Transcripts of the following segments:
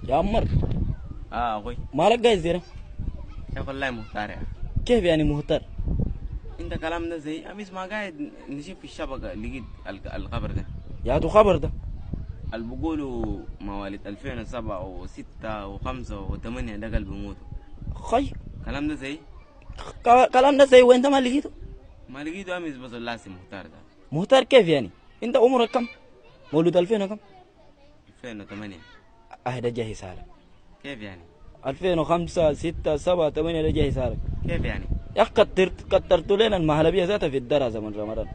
يا عمر. اخوي. مالك قاعد زينا؟ يا اخي والله مختار يا. كيف يعني مهتر؟ انت كلامنا زي امس ما قاعد نشوف في الشبكه لقيت الخبر ده. يا تو خبر ده. اللي بيقولوا مواليد 2007 و6 و5 و8 ده قلب بيموتوا. خي. كلام ده زي. كلام ده زي وين؟ ما لقيته. ما لقيته امس بس اللاسي مختار ده. مهتر كيف يعني؟ انت عمرك كم؟ مولود 2000 كم؟ 2008. ده جاي سالك. كيف يعني؟ 2005 6 7 8 ده جاي سالك. كيف يعني؟ يا أخي كترت لنا المهلبية ذاتها في الدرة زمن رمضان.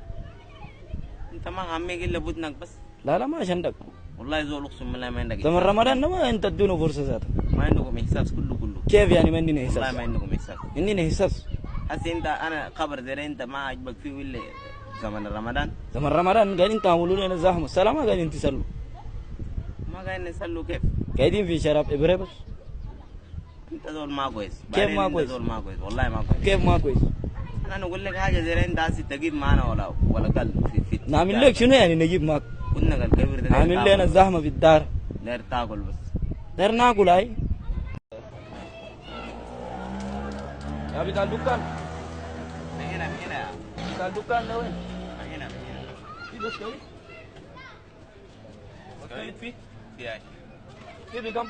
انت ما همك الا بدنك بس. لا لا ما عندك. والله زول اقسم بالله ما عندك زمن إحساس. رمضان ده ما انت تدونه فرصة ذاتها. ما عندكم احساس كله. كيف يعني ما عندنا والله احساس؟ ما عندكم احساس. عندنا احساس. هسه انت انا خبر زي ده انت ما عجبك فيه ولا زمن رمضان؟ زمن رمضان قاعدين تعملوا لنا زحمة السلام ما قاعدين تسلوا. ما قاعدين نسلوا كيف؟ قاعدين في شراب إبرة بس. انت زول ما كويس. كيف ما بعدين كويس؟ انت زول ما كويس والله ما كويس. كيف ما كويس؟ انا نقول لك حاجه زي ده انت هسه تجيب معنا ولا قل في نعمل لك شنو يعني نجيب معك؟ كنا قال كبير ده عامل لنا الزحمة في الدار. داير تاكل بس. دار ناكل هاي. يا بتاع الدكان. هنا بتاع الدكان ده وين؟ هنا في بس كويس. بس فيه؟ في اي في بكم؟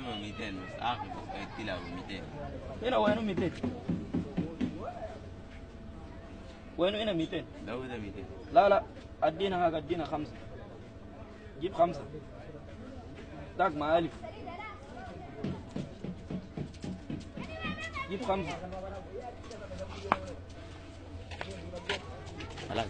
هو 200 بس اخر بس قلت له 200. هنا وينه 200؟ وينه هنا 200؟ لو ده 200. لا ادينا هاك ادينا 5. جيب 5. داك مع ألف. جيب 5. خلاص